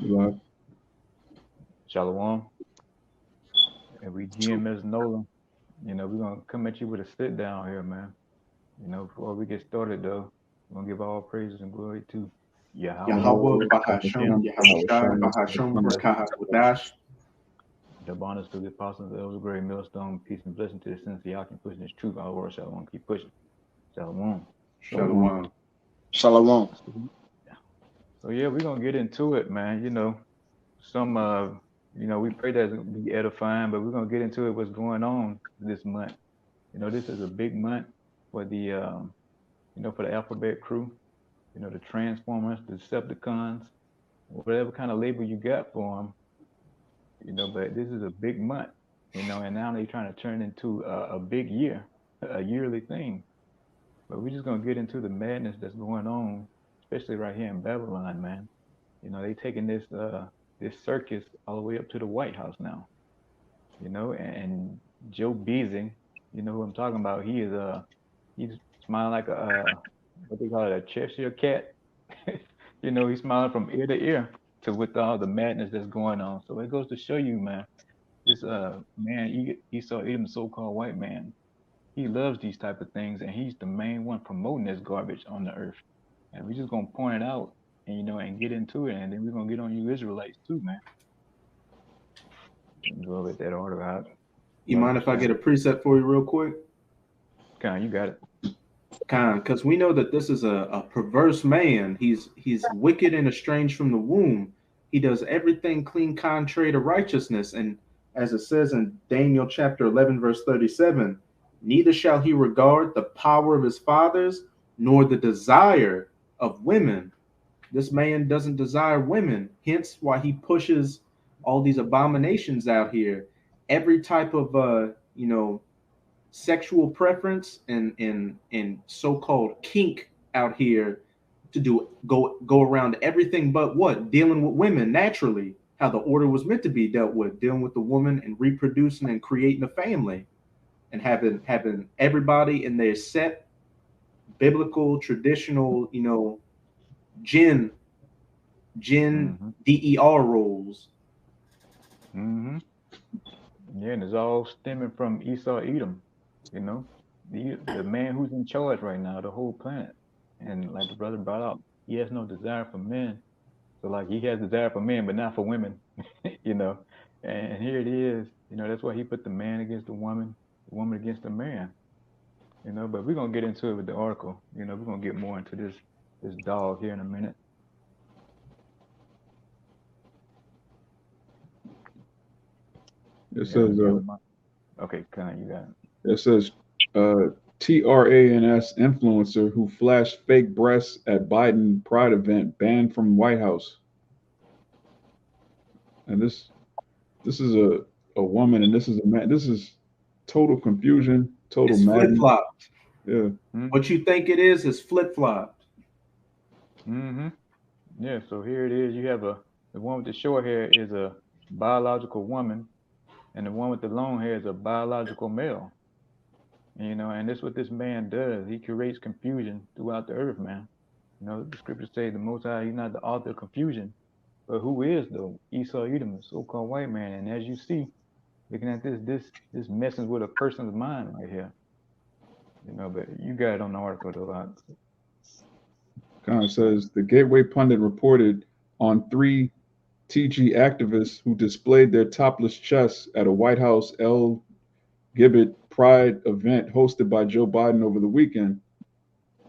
Live. Shalom. And we GMS Nolan. We're gonna come at you with a sit down here, man. Before we get started though, we're gonna give all praises and glory to Yahweh, Yahweh, Yahweh, Bahasham, Hashem, Yahweh Yahushai, Shai, Bahasham, Hashem, Barakaha, Wadash. the bonus to the apostles, the elder great millstone, peace and blessing to the sins of Yah, keep pushing this truth. Our word Shalom, keep pushing. Shalom. Shalom. Shalom. Shalom. So yeah, we're gonna get into it, man. Some we pray that it'll be edifying, but we're gonna get into it what's going on this month. This is a big month for the for the alphabet crew, the Transformers, the Decepticons, whatever kind of label you got for them, but this is a big month, and now they're trying to turn into a big year, a yearly thing. But we're just going to get into the madness that's going on, especially right here in Babylon, man. They taking this circus all the way up to the White House now, and Joe Beasing, you know who I'm talking about. He's smiling like a what they call it, a Cheshire cat. He's smiling from ear to ear to with all the madness that's going on. So it goes to show you, man, this man, Esau Edom, so-called white man, he loves these type of things, and he's the main one promoting this garbage on the earth. And we're just gonna point it out, and and get into it, and then we're gonna get on you Israelites too, man. Go with that order out. You mind if I get a preset for you real quick? Kind, you got it. Because we know that this is a perverse man. He's wicked and estranged from the womb. He does everything clean contrary to righteousness. And as it says in Daniel chapter 11, verse 37, neither shall he regard the power of his fathers, nor the desire of women. This man doesn't desire women, hence why he pushes all these abominations out here. Every type of sexual preference and so-called kink out here to go around everything but what? Dealing with women naturally, how the order was meant to be dealt with, dealing with the woman and reproducing and creating a family and having everybody in their set biblical traditional, jinn Mm-hmm. DER roles. Mm-hmm. Yeah, and it's all stemming from Esau Edom, you know, the man who's in charge right now, the whole planet. And like the brother brought up, he has no desire for men. So like he has desire for men, but not for women, you know. And here it is, that's why he put the man against the woman against the man, But we're gonna get into it with the article, We're gonna get more into this dog here in a minute. It Yeah, says, okay, kind of, you got it. it says, TRANS influencer who flashed fake breasts at Biden Pride event banned from White House. And this is a woman, and this is a man. This is total confusion, total It's flip madness. flopped. Yeah. What you think it is flip flopped. Mm-hmm. Yeah, so here it is. You have the one with the short hair is a biological woman, and the one with the long hair is a biological male. And that's what this man does. He creates confusion throughout the earth, man. The scriptures say the Most High, He's not the author of confusion, but who is though? Esau Edom, the so-called white man. And as you see, looking at this messes with a person's mind right here. But you got it on the article though. Kind of says the Gateway pundit reported on three TG activists who displayed their topless chests at a White House LGBT Pride event hosted by Joe Biden over the weekend.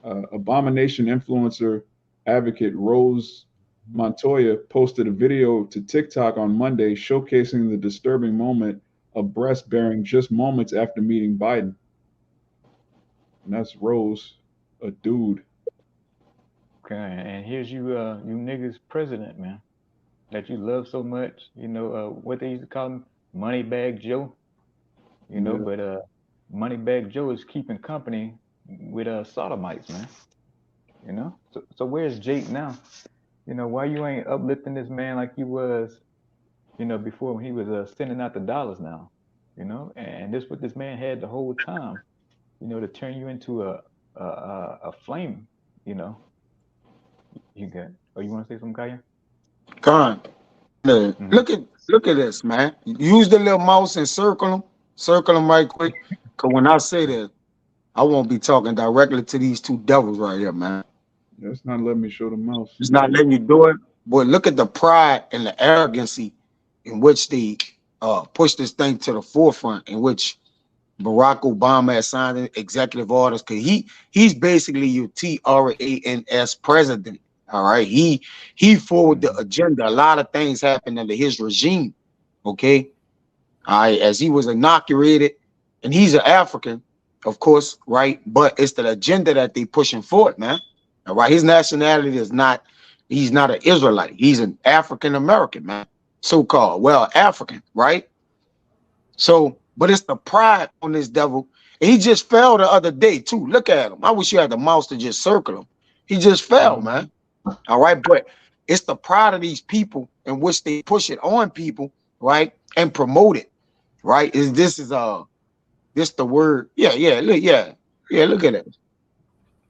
Abomination influencer advocate Rose Montoya posted a video to TikTok on Monday showcasing the disturbing moment of breast bearing just moments after meeting Biden. And that's Rose, a dude. Okay, and here's you niggas president, man, that you love so much. What they used to call him, Moneybag Joe. Yeah. But Moneybag Joe is keeping company with sodomites, man. So where's Jake now? Why you ain't uplifting this man like you was, before when he was sending out the dollars now, and this what this man had the whole time, to turn you into a flame, you got. Oh, you want to say something, Kaya? Khan. Mhm. Look at this, man. Use the little mouse and circle them right quick. Cause when I say that, I won't be talking directly to these two devils right here, man. That's not letting me show the mouse. It's not letting you do it. But look at the pride and the arrogancy in which they push this thing to the forefront, in which Barack Obama has signed executive orders. Cause he's basically your TRANS president. All right. He forward the Mhm. agenda. A lot of things happened under his regime. Okay. All right, as he was inaugurated, and he's an African, of course, right? But it's the agenda that they pushing forward, man. All right, his nationality is not, he's not an Israelite. He's an African American, man, so-called, well, African, right? So, but it's the pride on this devil. And he just fell the other day, too. Look at him. I wish you had the mouse to just circle him. He just fell, Mhm. man. All right, but it's the pride of these people in which they push it on people, right? And promote it, right? Is this is this the word? Yeah, look at it,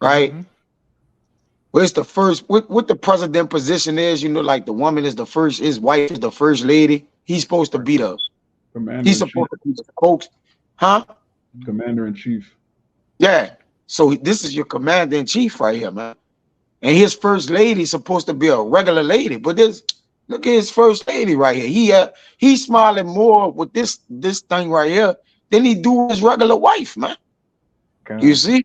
right? Mhm. Where's the first what the president position is, like the woman is the first, his wife is the first lady. He's supposed to be Commander he's in chief. supposed to be the spokes, huh? Commander in chief. Yeah. So this is your commander in chief right here, man. And his first lady is supposed to be a regular lady, but this look at his first lady right here. He's smiling more with this thing right here than he do his regular wife, man. You Con. see,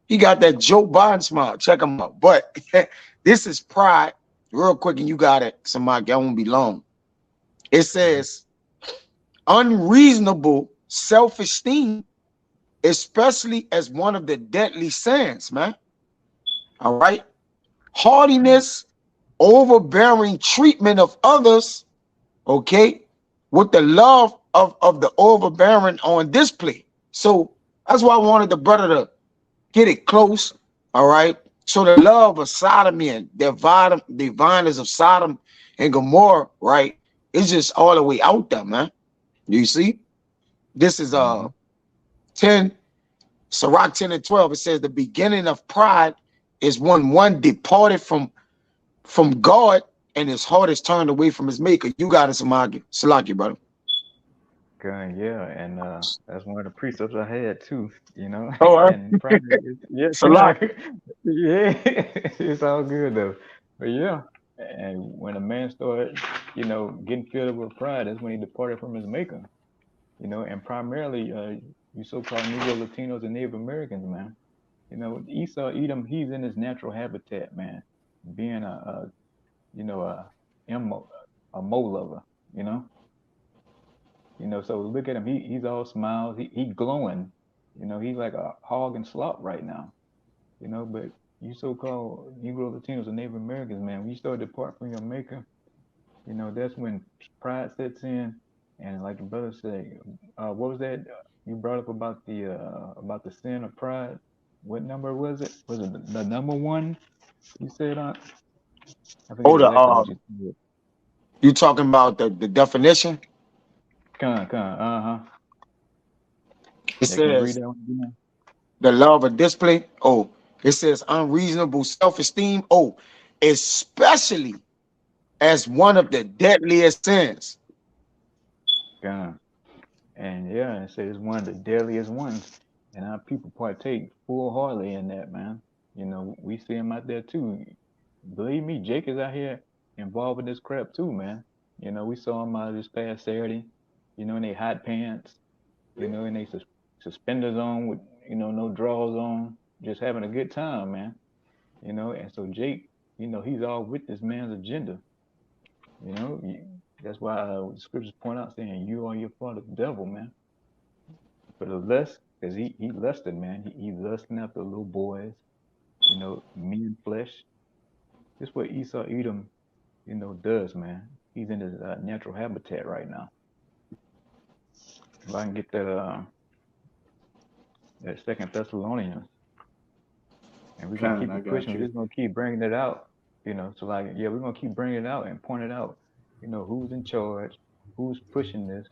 he got that Joe Biden smile. Check him out. But this is pride, real quick, and you got it. Somebody, I won't be long. It says unreasonable self-esteem, especially as one of the deadly sins, man. All right, haughtiness, overbearing treatment of others, okay, with the love of the overbearing on display. So that's why I wanted the brother to get it close, all right? So the love of sodomy and the violence of Sodom and Gomorrah, right? It's just all the way out there, man. You see? This is Mhm. 10, Sirach 10 and 12. It says the beginning of pride is when one departed from God and his heart is turned away from his maker. You got it, Salaki, brother. Con, yeah, and that's one of the precepts I had too, All right. and probably yeah, con. Salaki. Yeah, it's all good though. But yeah, and when a man started, getting filled with pride, that's when he departed from his maker, and primarily you so-called Negro, Latinos, and Native Americans, man. Esau Edom, he's in his natural habitat, man, being a immo, a mole lover, you know. So look at him. He's all smiles. He glowing. He's like a hog and slop right now. But you so-called Negro, Latinos, and Native Americans, man, when you start to depart from your maker, that's when pride sets in. And like the brother said, what was that you brought up about the sin of pride? What number was it? Was it the number one you said? I forget Oh, exactly what you said. you talking about the definition? Uh huh. It Yeah, can you read says that one again? the love of display. Oh, it says unreasonable self-esteem. Oh, especially as one of the deadliest sins. Con. And yeah, it says it's one of the deadliest ones, and our people partake full heartedly in that, man. We see him out there too. Believe me, Jake is out here involved in this crap too, man. We saw him out this past Saturday, in they hot pants, and they suspenders on with, no drawers on, just having a good time, man. And so Jake, he's all with this man's agenda. That's why the scriptures point out saying, "You are your father, the devil, man." For the lust, because he lusted, man. He lusting after little boys, men flesh. This is what Esau Edom, does, man. He's in his natural habitat right now. If I can get that Second Thessalonians, and we're gonna Con, keep I it got pushing. We're you. just gonna keep bringing it out, So like, yeah, we're gonna keep bringing it out and point it out. Who's in charge, who's pushing this,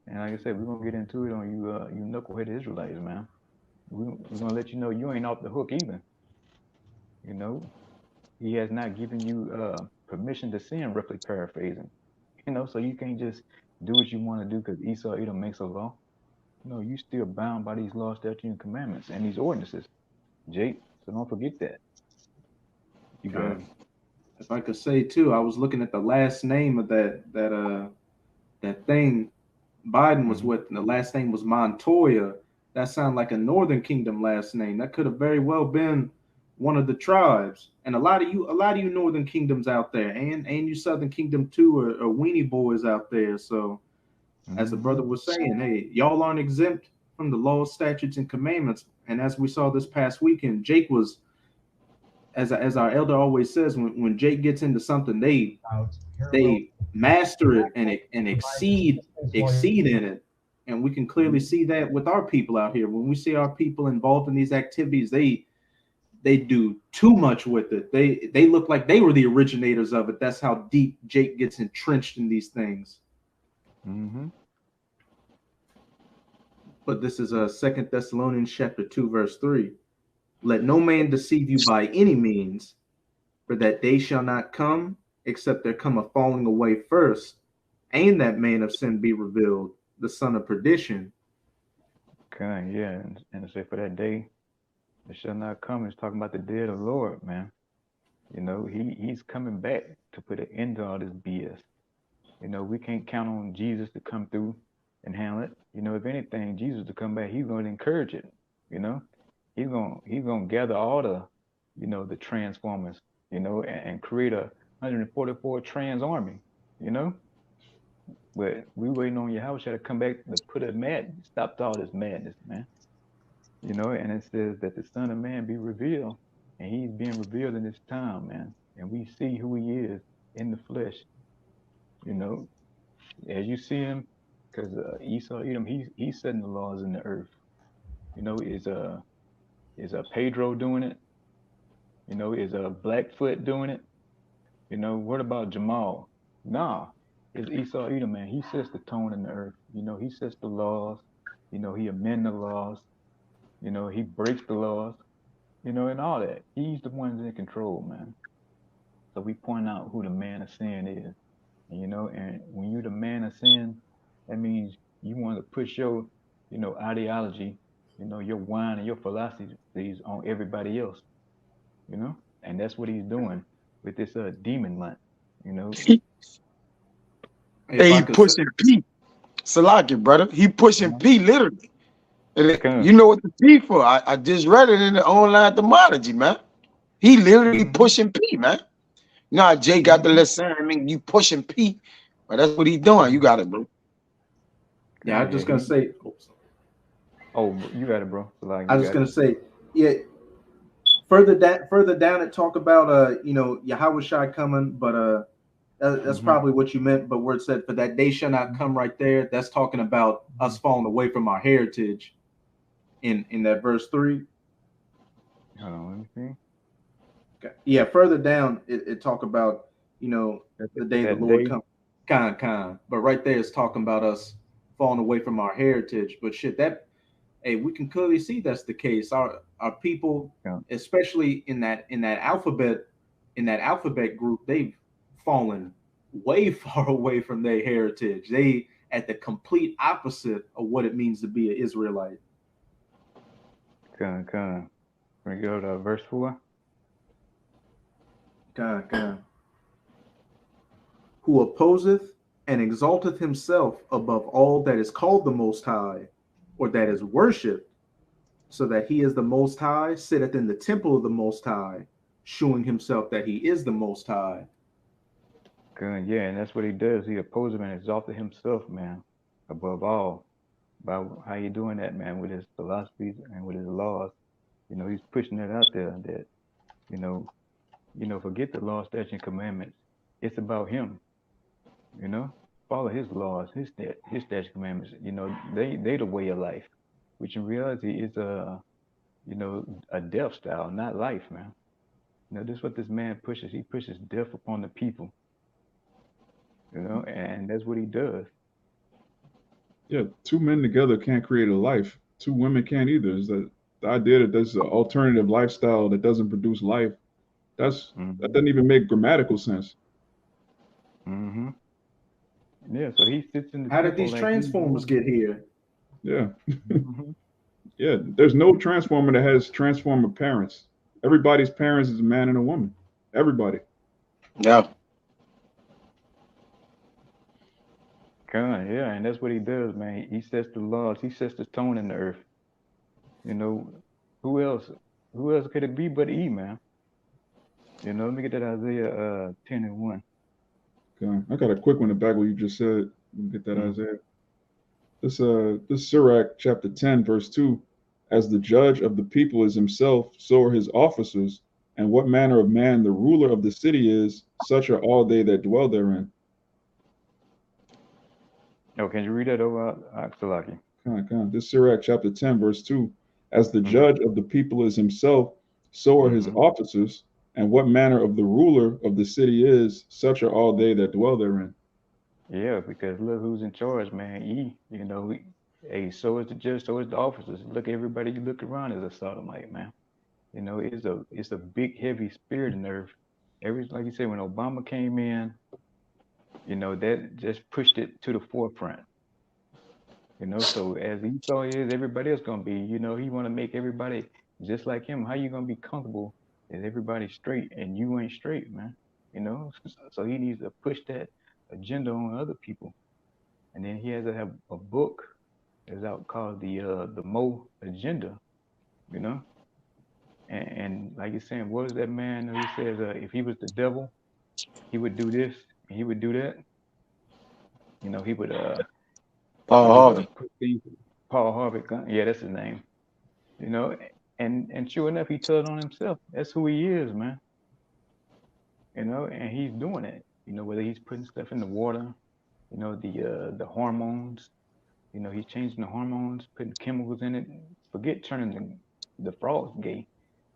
and like I said, we're gonna get into it on you knucklehead Israelites, man. We're gonna let you know you ain't off the hook either. You know, He has not given you permission to sin, roughly paraphrasing. So you can't just do what you want to do because Esau Edom makes a law. No, you still bound by these laws, statutes, and commandments and these ordinances, Jake. So don't forget that. You got it. If I could say too, I was looking at the last name of that thing Biden was with, and the last name was Montoya. That sounded like a Northern Kingdom last name. That could have very well been one of the tribes. And a lot of you Northern Kingdoms out there, and you Southern Kingdom too, are weenie boys out there. So, as the brother was saying, hey, y'all aren't exempt from the laws, statutes, and commandments. And as we saw this past weekend, Jake was, as our elder always says, when Jake gets into something, they master it and exceed in it. And we can clearly see that with our people out here. When we see our people involved in these activities, they do too much with it. They look like they were the originators of it. That's how deep Jake gets entrenched in these things. But this is 2 Thessalonians chapter 2, verse 3. Let no man deceive you by any means, for that day shall not come, except there come a falling away first, and that man of sin be revealed, the son of perdition. Okay, yeah, and to say for that day, it shall not come. It's talking about the day of the Lord, man. He's coming back to put an end to all this BS. We can't count on Jesus to come through and handle it. If anything, Jesus to come back, he's going to encourage it. He's gonna gather all the, the transformers, and create a 144 trans army, But we waiting on Yahushua to come back to put stop all this madness, man. And it says that the Son of Man be revealed, and he's being revealed in this time, man. And we see who he is in the flesh, as you see him, because Esau Edom, he's setting the laws in the earth. Is Pedro doing it? Is Blackfoot doing it? What about Jamal? Nah, it's Esau Edom, man. He sets the tone in the earth. He sets the laws. He amends the laws. He breaks the laws. And all that. He's the one in control, man. So we point out who the man of sin is. And when you're the man of sin, that means you want to push your, ideology, your wine and your philosophies on everybody else, and that's what he's doing with this demon month, Hey, he pushing P. Salaki, brother. He pushing P literally. You know what the P for? I just read it in the online etymology, man. He literally pushing P, man. Nah, Jay got the lesson. I mean, you pushing P, but that's what he's doing. You got it, bro. Yeah, I'm just gonna say. Oh, you got it, bro. I was gonna say, yeah. Further down, it talk about Yahushua coming, but that's probably what you meant. But where it said, "For that day shall not come," right there, that's talking about us falling away from our heritage. In that verse 3. Hold on, let me see. Okay. Yeah, further down, it talk about the day the Lord comes. Kind. But right there, it's talking about us falling away from our heritage. But we can clearly see that's the case. Our people, especially in that alphabet group, they've fallen way far away from their heritage. They at the complete opposite of what it means to be an Israelite. Can we go to verse 4? Who opposeth and exalteth himself above all that is called the Most High, or that is worshipped, so that he is the Most High, sitteth in the temple of the Most High, showing himself that he is the Most High. Good, yeah, and that's what he does. He opposes him and exalted himself, man, above all. By how you doing that, man, with his philosophies and with his laws. He's pushing it out there that, forget the law, statutes, and commandments. It's about him. Follow his laws, his statutes, commandments. They the way of life, which in reality is a death style, not life, man. This is what this man pushes. He pushes death upon the people. And that's what he does. Yeah, two men together can't create a life. Two women can't either. It's the idea that there's an alternative lifestyle that doesn't produce life. That doesn't even make grammatical sense. Yeah, so he sits in the How did temple these like transformers get here? Yeah. Mhm. Yeah. There's no transformer that has transformer parents. Everybody's parents is a man and a woman. Everybody. Yeah. God, yeah, and that's what he does, man. He sets the laws. He sets the tone in the earth. You know, who else? Who else could it be but E, man? You know, let me get that Isaiah 10:1. Okay. I got a quick one to back what you just said. Let me get that Mhm. Isaiah. This Sirach chapter 10, verse 2. As the judge of the people is himself, so are his officers, and what manner of man the ruler of the city is, such are all they that dwell therein. Oh, can you read that over, Salaki? This Sirach chapter 10, verse 2. As the Mm-hmm. judge of the people is himself, so are his Mm-hmm. officers, and what manner of the ruler of the city is, such are all they that dwell therein. Yeah, because look who's in charge, man. You know, hey, so is the judge, so is the officers. Look, everybody you look around is a sodomite, man. You know, it's a big, heavy spirit in earth. Like you said, when Obama came in, you know, that just pushed it to the forefront. You know, so as Esau is, everybody else gonna be. You know, he want to make everybody just like him. How you gonna be comfortable if everybody's straight and you ain't straight, man? You know, so he needs to push that agenda on other people. And then he has to have a book that's out called the Mo Agenda. You know, and like you're saying, what is that man who says if he was the devil, he would do this and he would do that. You know, he Paul would Harvey. put things. Paul Harvey, yeah, that's his name. You know, and sure enough, he told on himself. That's who he is, man. You know, and he's doing it. You know, whether he's putting stuff in the water, you know, the hormones. You know, he's changing the hormones, putting chemicals in it. Forget turning the frogs gay.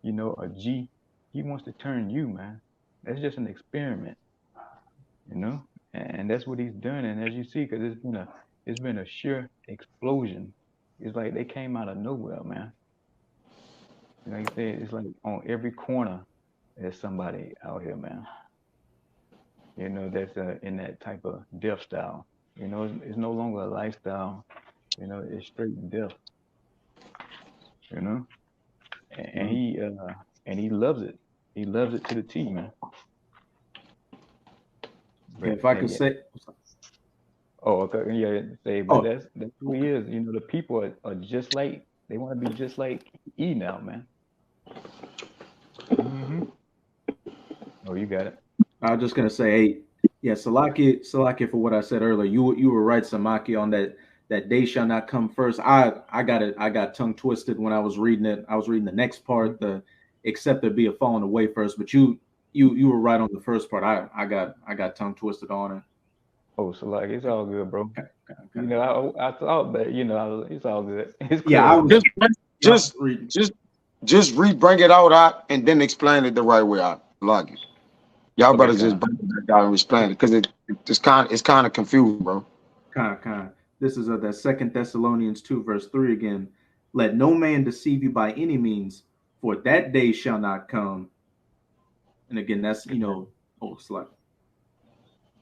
You know, a G. He wants to turn you, man. That's just an experiment. You know, and that's what he's done. And as you see, because it's been a sheer explosion. It's like they came out of nowhere, man. Like I said, it's like on every corner there's somebody out here, man. You know, that's in that type of death style. You know, it's no longer a lifestyle. You know, it's straight death. You know, and he loves it. He loves it to the T, man. Okay, But if I could say, oh, okay, yeah, say, but that's who he is. You know, the people are just like they want to be just like E now, man. Mm-hmm. Oh, you got it. I was just gonna say, hey, yeah, Salaki for what I said earlier. You were right, Samaki, on that day shall not come first. I got tongue twisted when I was reading it. I was reading the next part, the except there be a falling away first. But you were right on the first part. I got tongue twisted on it. Oh, so like it's all good, bro. Okay. You know, I thought, but you know, it's all good. It's clear. Yeah, I was Just reading. bring it out and then explain it the right way out. Like it. Y'all Okay, better just bring it out and explain it because it's kind of confusing, bro. Kind. This is that 2 Thessalonians 2, verse 3 again. Let no man deceive you by any means, for that day shall not come. And again, that's it's like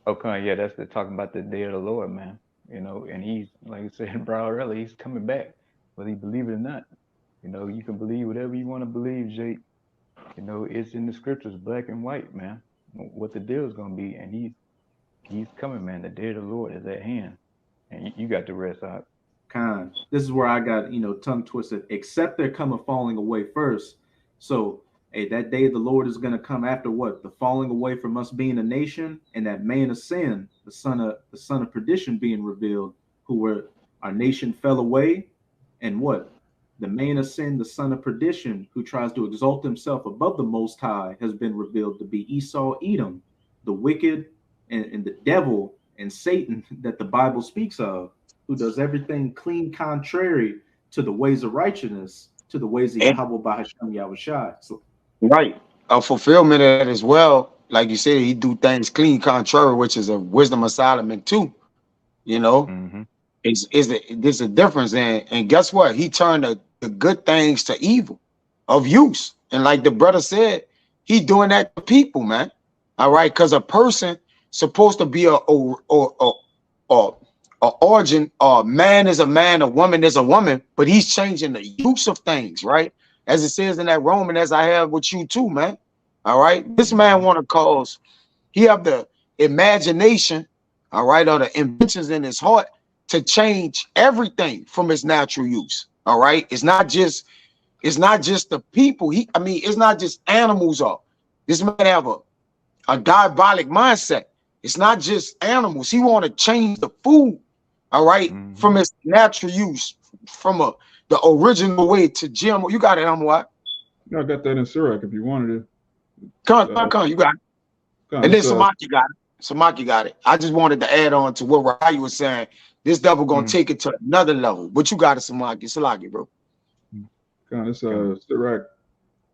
Okay, yeah, that's the talking about the day of the Lord, man. You know, and he's like I said, bro, earlier, he's coming back, whether you believe it or not. You know, you can believe whatever you want to believe, Jake. You know, it's in the scriptures, black and white, man. What the deal is gonna be, and he's coming, man. The day of the Lord is at hand, and you got the rest out. This is where I got tongue twisted. Except there come a falling away first. So hey, that day of the Lord is gonna come after what? The falling away from us being a nation, and that man of sin, the son of perdition being revealed, who were our nation fell away, and what? The man of sin, the son of perdition, who tries to exalt himself above the Most High, has been revealed to be Esau, Edom, the wicked and the devil and Satan that the Bible speaks of, who does everything clean contrary to the ways of righteousness, to the ways of Yahweh Bahasham Yahushai. So, right. A fulfillment of that as well. Like you said, he do things clean contrary, which is a wisdom of Solomon too. You know, Mm-hmm. there's a difference. And guess what? He turned the good things to evil of use. And like the brother said, he doing that to people, man. All right. Because a person supposed to be origin, or man is a man, a woman is a woman, but he's changing the use of things, right? As it says in that Roman, as I have with you too, man. All right. This man want to cause, he have the imagination, all right, or the inventions in his heart to change everything from its natural use. All right. It's not just the people. It's not just animals. Or this man have a diabolic mindset. It's not just animals. He want to change the food, all right, from its natural use, from the original way to GMO. You got it, what? I got that in Sirach if you wanted it. Come, you got it. And then Samaki got it. Samaki got it. I just wanted to add on to what Rahayu was saying. This devil gonna take it to another level. But you got it, Samaki. Salaki, bro. It's Sirach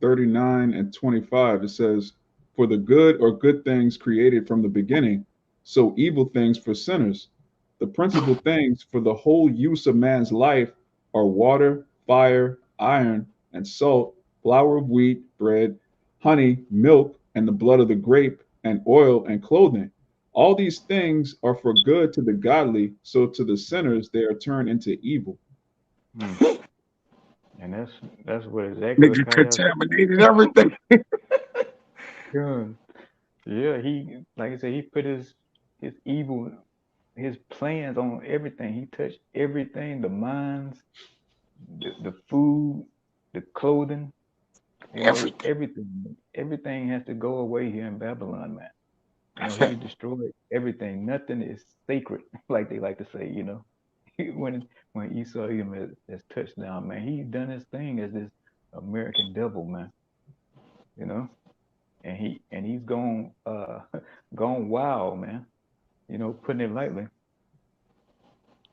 39 and 25. It says, "For the good or good things created from the beginning, so evil things for sinners. The principal things for the whole use of man's life are water, fire, iron, and salt, flour of wheat, bread, honey, milk, and the blood of the grape, and oil and clothing. All these things are for good to the godly, so to the sinners they are turned into evil." And that's what exactly Nigga contaminated everything. Yeah, he, like I said, he put his evil, his plans on everything. He touched everything, the minds, the food, the clothing, everything. Everything has to go away here in Babylon, man. He destroyed everything. Nothing is sacred, like they like to say, when Esau Edom has touched down, man, he done his thing as this American devil, man. And he's gone wild, man. Putting it lightly.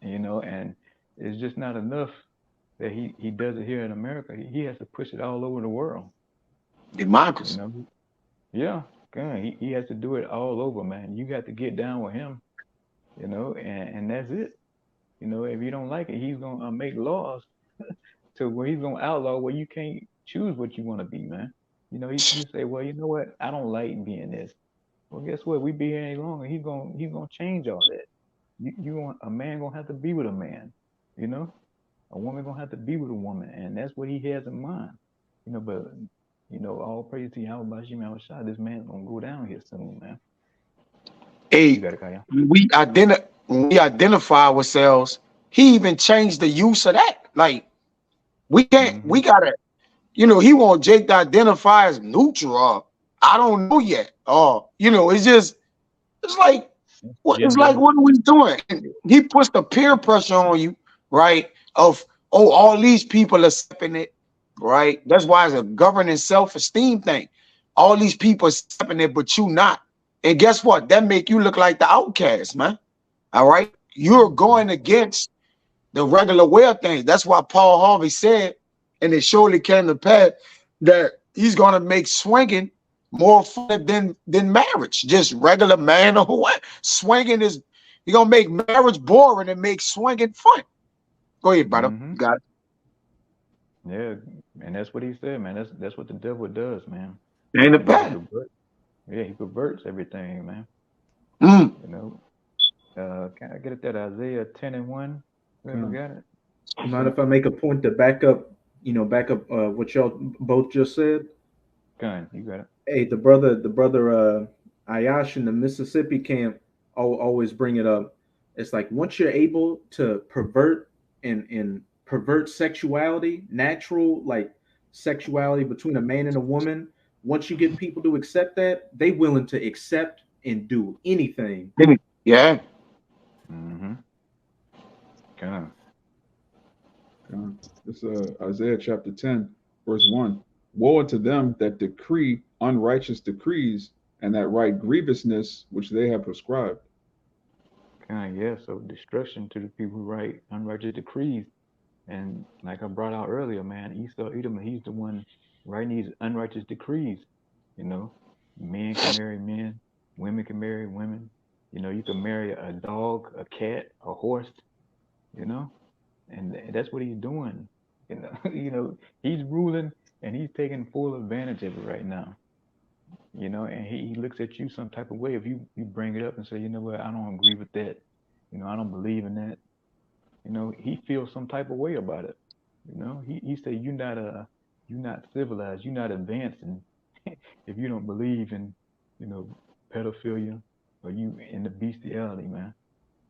And it's just not enough that he does it here in America. He has to push it all over the world. Democracy. Yeah, God, he has to do it all over, man. You got to get down with him, and that's it. If you don't like it, he's gonna make laws to where he's gonna outlaw where you can't choose what you want to be, man. You say, well, you know what? I don't like being this. Well, guess what? We be here any longer. He's gonna change all that. You want a man gonna have to be with a man, a woman gonna have to be with a woman, and that's what he has in mind, But all praise to Yahweh Bashim Yahushua. This man's gonna go down here soon, man. Hey, when we identify ourselves, he even changed the use of that. Like, we can't, we gotta, he want Jake to identify as neutral. Or, I don't know yet. Or, it's like, what are we doing? He puts the peer pressure on you, right? Of, all these people are stepping it, right? That's why it's a governing self-esteem thing. All these people are stepping it, but you not. And guess what? That make you look like the outcast, man. All right? You're going against the regular way of things. That's why Paul Harvey said, and it surely came to pass, that he's going to make swinging more fun than marriage. Just regular man or what? Swinging is, you're going to make marriage boring and make swinging fun. Go ahead, brother. You got it. Yeah, and that's what he said, man. That's what the devil does, man. Ain't it bad? Yeah, he perverts everything, man. Can I get it that Isaiah 10 and 1? Whoever got it? Mind if I make a point to back up what y'all both just said? Gun, you got it. Hey, the brother Ayash in the Mississippi camp always bring it up. It's like once you're able to pervert and pervert sexuality, natural like sexuality between a man and a woman, once you get people to accept that, they willing to accept and do anything. Yeah. It's Isaiah chapter 10, verse 1. Woe unto them that decree unrighteous decrees, and that write grievousness which they have prescribed. So destruction to the people who write unrighteous decrees. And like I brought out earlier, man, Esau Edom, he's the one writing these unrighteous decrees. Men can marry men, women can marry women. You can marry a dog, a cat, a horse, and that's what he's doing. He's ruling and he's taking full advantage of it right now. And he looks at you some type of way if you bring it up and say, you know what, I don't agree with that. I don't believe in that. He feels some type of way about it. He said, you're not civilized, you're not advanced, and if you don't believe in, you know, pedophilia or you in the bestiality, man.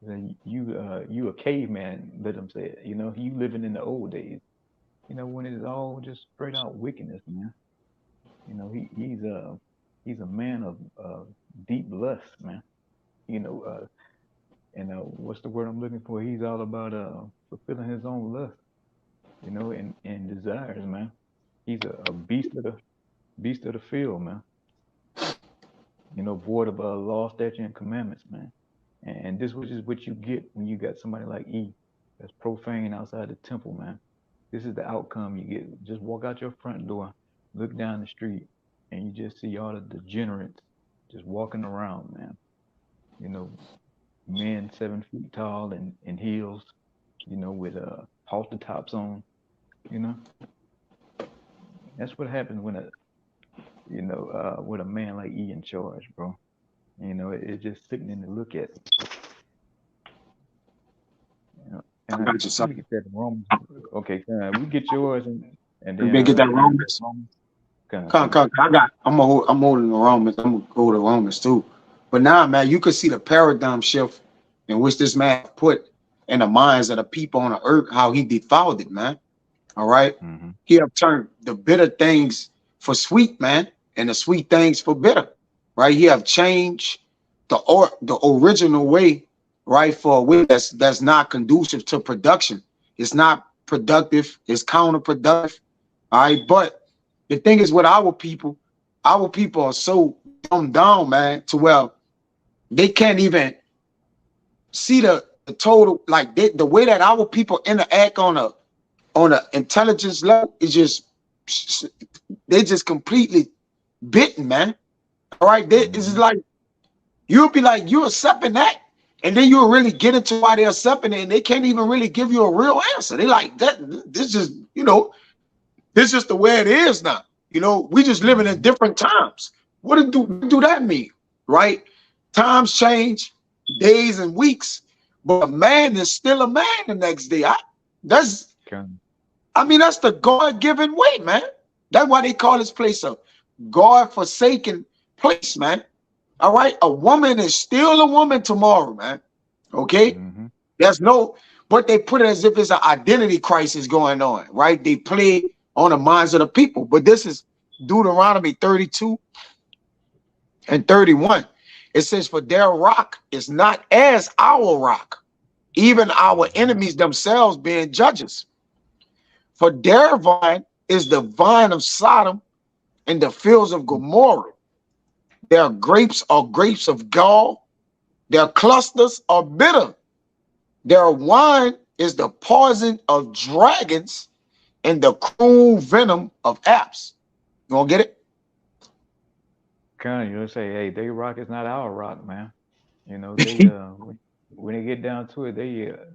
Then you a caveman, let them say it. You living in the old days. When it's all just straight out wickedness, man. He's a man of deep lust, man. You know, and what's the word I'm looking for? He's all about fulfilling his own lust, and desires, man. He's a beast of the field, man. Void of law, statute, and commandments, man. And this which is what you get when you got somebody like E that's profane outside the temple, man. This is the outcome you get. Just walk out your front door, look down the street, and you just see all the degenerates just walking around, man. Men 7 feet tall and in heels, with halter tops on, That's what happens when with a man like E in charge, bro. It's just sickening to look at. And I got you, son. Get that Romans. Okay, we get yours and You then get that Romans. I'm holding the Romans. I'm gonna go to Romans too. But now, man, you could see the paradigm shift in which this man put in the minds of the people on the earth, how he defiled it, man. All right. Mm-hmm. He have turned the bitter things for sweet, man, and the sweet things for bitter. Right. He have changed the original way, right, for a way that's not conducive to production. It's not productive, it's counterproductive. All right. But the thing is with our people are so dumbed down, man, to where they can't even see the total, like the way that our people interact on a intelligence level is just, they just completely bitten, man. All right. This is like, you'll be like, you're accepting that. And then you'll really get into why they're accepting it, and they can't even really give you a real answer. They like that. This is, this is the way it is now. We just living in different times. What do that mean? Right? Times change, days and weeks, but a man is still a man the next day. That's the God-given way, man. That's why they call this place a God-forsaken place, man. All right, a woman is still a woman tomorrow, man. Okay, but they put it as if it's an identity crisis going on, right? They play on the minds of the people. But this is Deuteronomy 32 and 31. It says, "For their rock is not as our rock, even our enemies themselves being judges. For their vine is the vine of Sodom and the fields of Gomorrah. Their grapes are grapes of gall. Their clusters are bitter. Their wine is the poison of dragons and the cruel venom of apes." You gonna get it? You'll say, hey, their rock is not our rock, man. They when they get down to it,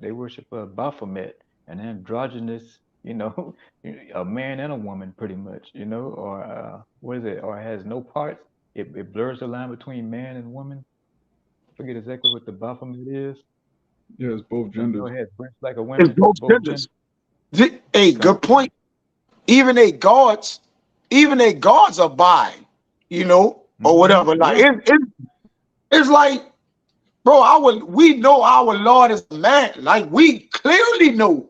they worship Baphomet, an androgynous, a man and a woman, pretty much, or what is it? Or has no parts. It blurs the line between man and woman. I forget exactly what the Baphomet is. Yeah, it's both genders. It has breasts like a woman. It's both genders. Hey, good point. Even a gods are bi, or whatever. Like it's like, bro, we know our Lord is a man. Like, we clearly know,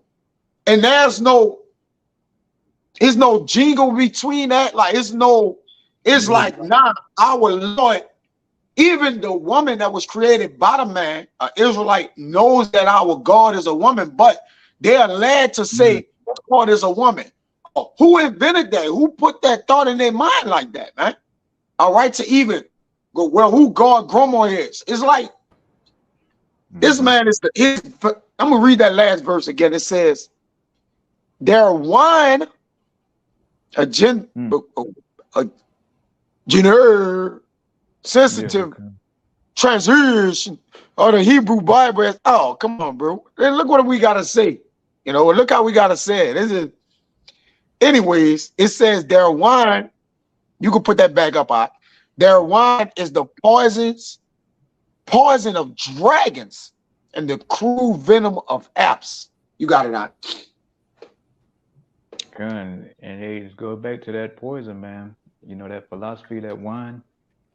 and there's no jingle between that. Like, it's like, nah, our Lord, even the woman that was created by the man, an Israelite, knows that our God is a woman, but they are led to say God is a woman. Who invented that? Who put that thought in their mind like that, man? All right, to even go, well, who God grandma is? It's like, this man is I'm going to read that last verse again. It says, their wine, a gender sensitive translation or the Hebrew Bible is, oh, come on, bro. Look what we gotta say. Look how we gotta say it. Anyways, it says their wine, you can put that back up. Their wine is the poison of dragons and the cruel venom of apes. You got it out. And hey, just go back to that poison, man. You know, that philosophy, that wine,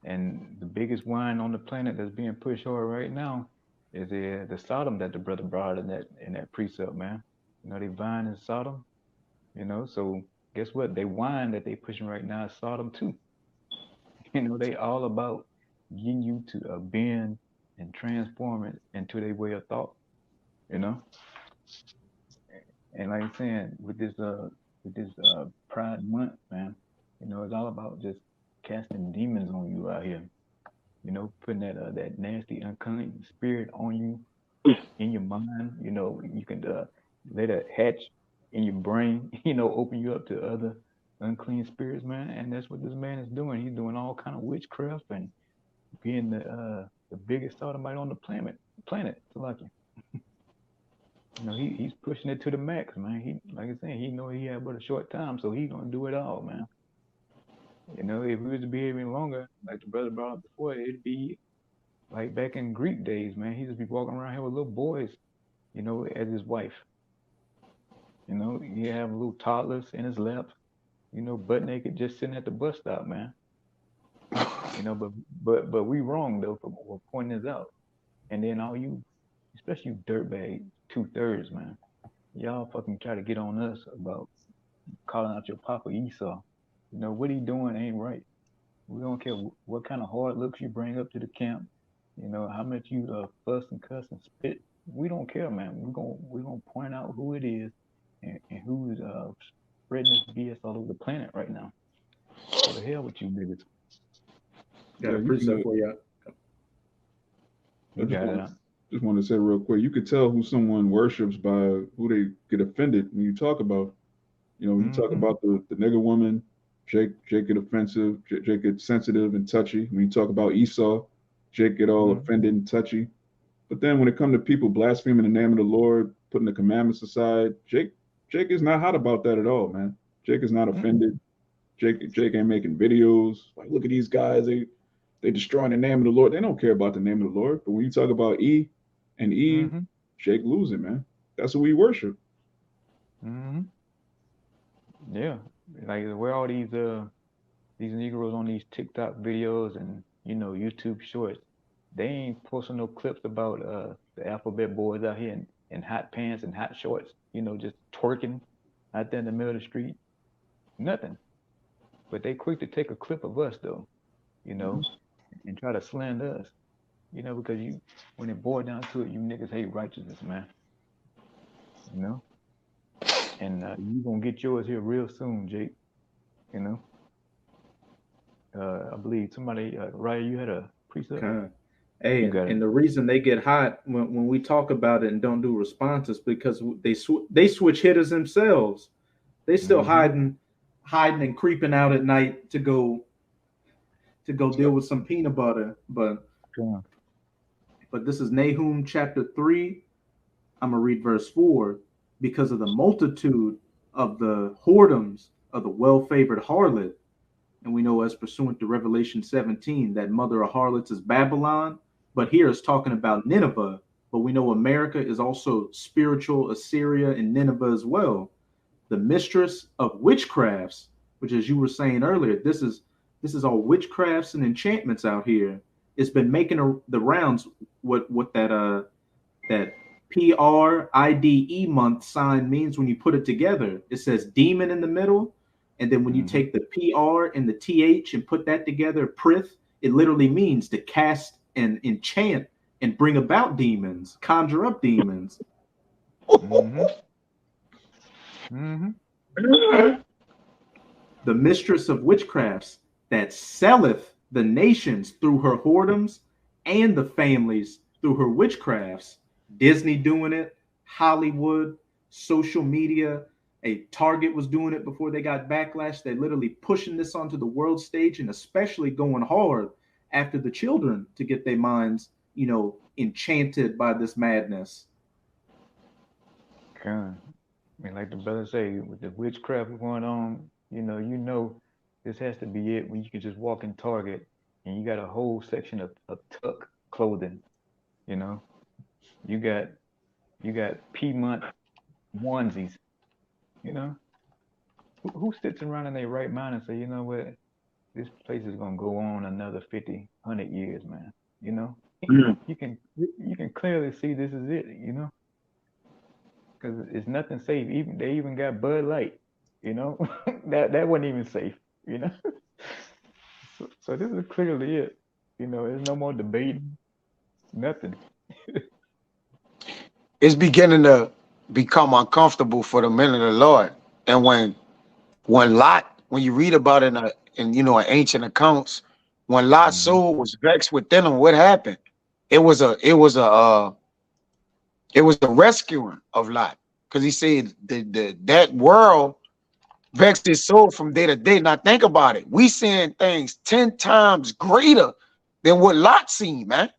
and the biggest wine on the planet that's being pushed hard right now is the Sodom that the brother brought in that precept, man. You know, they vine in Sodom, you know, so guess what? They wine that they pushing right now is Sodom too. You know, they all about getting you to bend and transform it into their way of thought, you know? And like I'm saying, with this Pride Month, man, you know, it's all about just casting demons on you out here. You know, putting that nasty, unclean spirit on you in your mind. You know, you can let it hatch in your brain. You know, open you up to other unclean spirits, man. And that's what this man is doing. He's doing all kind of witchcraft and being the biggest sodomite on the planet. Planet, so like you know, he's pushing it to the max, man. He like I said, he know he had but a short time, so he gonna do it all, man. You know, if we was to be here even longer, like the brother brought up before, it'd be like back in Greek days, man. He just be walking around here with little boys, you know, as his wife. You know, he have little toddlers in his lap, you know, butt naked, just sitting at the bus stop, man. You know, but we wrong though for pointing this out. And then all you, especially you dirtbag 2/3, man. Y'all fucking try to get on us about calling out your papa Esau. You know what he doing ain't right. We don't care what kind of hard looks you bring up to the camp. You know how much you fuss and cuss and spit. We don't care, man. We gonna point out who it is and who's spreading this BS all over the planet right now. So the hell with you niggas. Got Yeah, a you can. precept for you. I You got it. just want to say real quick. You could tell who someone worships by who they get offended when you talk about. You know, when you talk Mm-hmm. about the nigger woman, Jake get offensive, Jake get sensitive and touchy. When you talk about Esau, Jake get all Mm-hmm. offended and touchy. But then when it comes to people blaspheming the name of the Lord, putting the commandments aside, Jake is not hot about that at all, man. Jake is not offended. Jake ain't making videos like, look at these guys, they destroying the name of the Lord. They don't care about the name of the Lord. But when you talk about E and Eve, Mm-hmm. Jake losing, man. That's who we worship. Mm-hmm. Yeah. Like where all these Negroes on these TikTok videos and you know YouTube shorts, they ain't posting no clips about the alphabet boys out here in hot pants and hot shorts, you know, just twerking out there in the middle of the street. Nothing. But they quick to take a clip of us though, you know, and try to slander us, you know, because you when it boiled down to it, you niggas hate righteousness, man. You know? And you gonna get yours here real soon, Jake. You know? I believe somebody Raya, you had a precept? Okay. Hey, You got it. and the reason they get hot when we talk about it and don't do responses because they switch hitters themselves. They still Mm-hmm. hiding and creeping out at night to go deal with some peanut butter. But this is Nahum chapter 3. I'm gonna read verse 4. Because of the multitude of the whoredoms of the well-favored harlot, and we know as pursuant to Revelation 17 that mother of harlots is Babylon, but here it's talking about Nineveh. But we know America is also spiritual Assyria and Nineveh as well. The mistress of witchcrafts, which as you were saying earlier, this is all witchcrafts and enchantments out here. It's been making the rounds. What that PRIDE month sign means when you put it together. It says demon in the middle, and then when you Mm-hmm. take the PR and the TH and put that together, prith, it literally means to cast and enchant and bring about demons, conjure up demons. Mm-hmm. Mm-hmm. The mistress of witchcrafts that selleth the nations through her whoredoms and the families through her witchcrafts. Disney doing it, Hollywood, social media. A Target was doing it before they got backlash. They're literally pushing this onto the world stage and especially going hard after the children to get their minds, you know, enchanted by this madness. Okay. I mean, like the brother say, with the witchcraft going on, you know, this has to be it when you can just walk in Target and you got a whole section of tuck clothing, you know. You got Piedmont onesies. You know, who sits around in their right mind and say, you know what, this place is gonna go on another 50, 100 years, man. You know, Mm. you can clearly see this is it. You know, because it's nothing safe. Even they even got Bud Light. You know, that wasn't even safe. You know, so this is clearly it. You know, there's no more debating, nothing. It's beginning to become uncomfortable for the men of the Lord. And when Lot, when you read about it in in ancient accounts, when Lot's Mhm. soul was vexed within him, what happened? It was a rescuing of Lot, because he said that world vexed his soul from day to day. Now think about it. We seeing things 10 times greater than what Lot seen, man.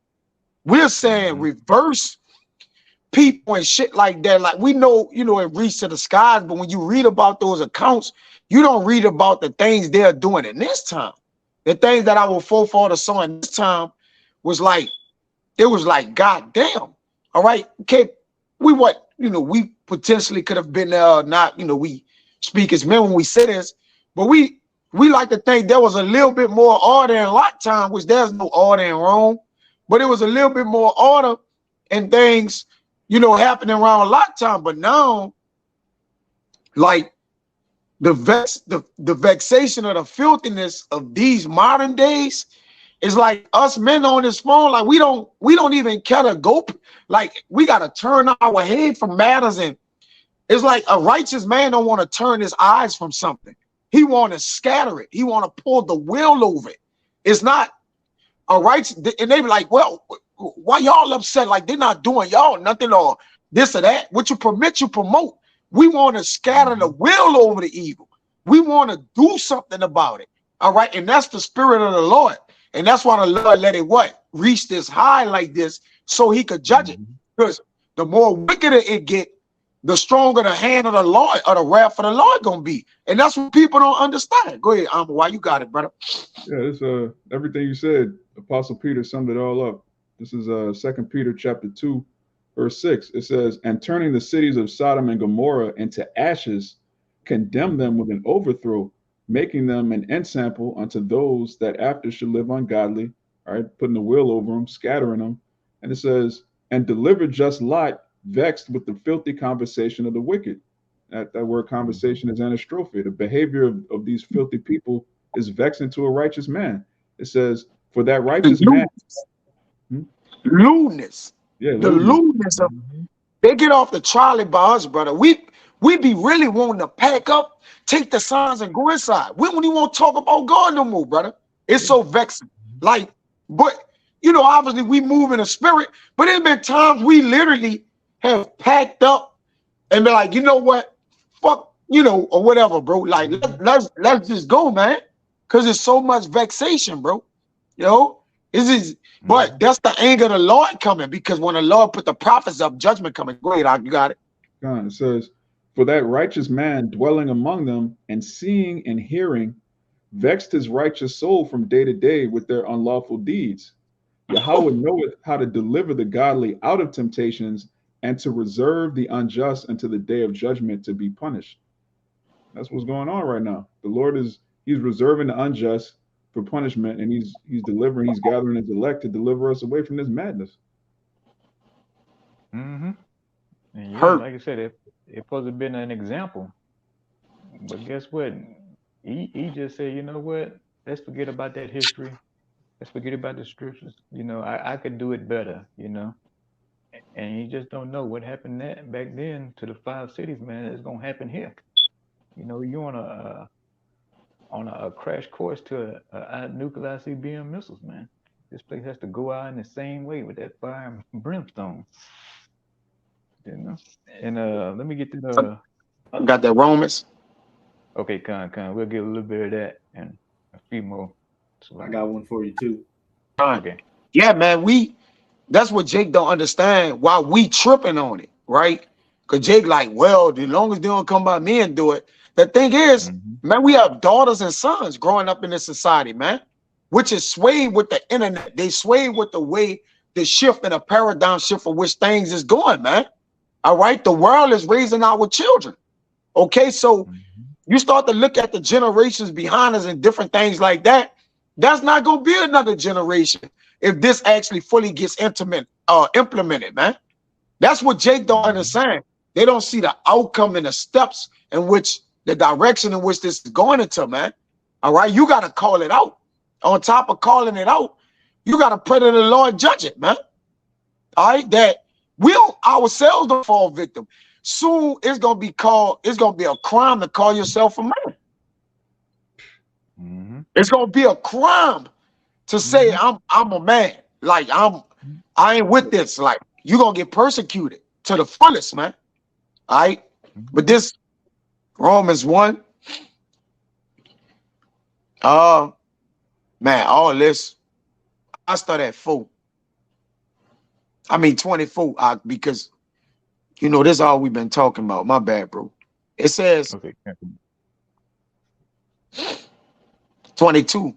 We're saying Mhm. reverse people and shit like that. Like we know, it reached to the skies, but when you read about those accounts, you don't read about the things they're doing in this time. The things that our forefathers saw in this time was like, it was like, God damn. All right. Okay. We potentially could have been not, we speak as men when we say this, but we like to think there was a little bit more order in Lot time, which there's no order in Rome, but it was a little bit more order and things, happening around Lot time. But now, like the vexation of the filthiness of these modern days, it's like us men on this phone, like we don't even care to go. Like we gotta turn our head from matters, and it's like a righteous man don't want to turn his eyes from something. He want to scatter it. He want to pull the wheel over it. It's not a righteous, and they be like, well, why y'all upset? Like they're not doing y'all nothing or this or that. What you permit, you promote. We want to scatter the wheel over the evil. We want to do something about it. All right, and that's the spirit of the Lord. And that's why the Lord let it reach this high like this, so he could judge it. Because the more wickeder it get, the stronger the hand of the Lord or the wrath of the Lord gonna be. And that's what people don't understand. Go ahead, why you got it, brother? Yeah, it's everything you said. Apostle Peter summed it all up. This is 2 Peter chapter 2, verse 6. It says, and turning the cities of Sodom and Gomorrah into ashes, condemn them with an overthrow, making them an ensample unto those that after should live ungodly. All right, putting the wheel over them, scattering them. And it says, and deliver just Lot, vexed with the filthy conversation of the wicked. That word conversation is anastrophe. The behavior of these filthy people is vexing to a righteous man. It says, for that righteous man. Lewdness. Yeah, the lewdness of they get off the trolley by us, brother. We be really wanting to pack up, take the signs, and go inside. We don't even want to talk about God no more, brother. It's so vexing. Like, but obviously we move in a spirit, but there's been times we literally have packed up and be like, you know what? Fuck, or whatever, bro. Like, let's just go, man. Because there's so much vexation, bro. But that's the anger of the Lord coming, because when the Lord put the prophets up, judgment coming. Go ahead, you got it. God, it says, for that righteous man dwelling among them and seeing and hearing, vexed his righteous soul from day to day with their unlawful deeds. Yahweh knoweth how to deliver the godly out of temptations and to reserve the unjust unto the day of judgment to be punished. That's what's going on right now. The Lord he's reserving the unjust for punishment, and he's gathering his elect to deliver us away from this madness. And like I said, it supposed to have been an example. But guess what? He just said, you know what? Let's forget about that history. Let's forget about the scriptures. I could do it better, And you just don't know what happened back then to the 5 cities, man. It's gonna happen here. You on a crash course to a nuclear ICBM missiles, man. This place has to go out in the same way with that fire and brimstone. And let me get to the. I got that Romans. Okay, Con. We'll get a little bit of that and a few more. So I got one for you too. Okay. Yeah, man. That's what Jake don't understand. Why we tripping on it, right? Because Jake like, well, as long as they don't come by me and do it. The thing is, man, we have daughters and sons growing up in this society, man, which is swayed with the internet. They sway with the way the shift and a paradigm shift for which things is going, man. All right, the world is raising our children. Okay, so you start to look at the generations behind us and different things like that. That's not gonna be another generation if this actually fully gets implemented, man. That's what Jake don't understand. They don't see the outcome and the steps in which the direction in which this is going into, man. All right, you gotta call it out. On top of calling it out, you gotta pray to the Lord, judge it, man. All right, that we'll ourselves don't fall victim. Soon it's gonna be a crime to call yourself a man. It's gonna be a crime to say I'm a man. Like I ain't with this. Like you're gonna get persecuted to the fullest, man. All right. But this Romans 1, man, all this, I start at 4. I mean 24, because you know this is all we've been talking about. My bad, bro. It says 22,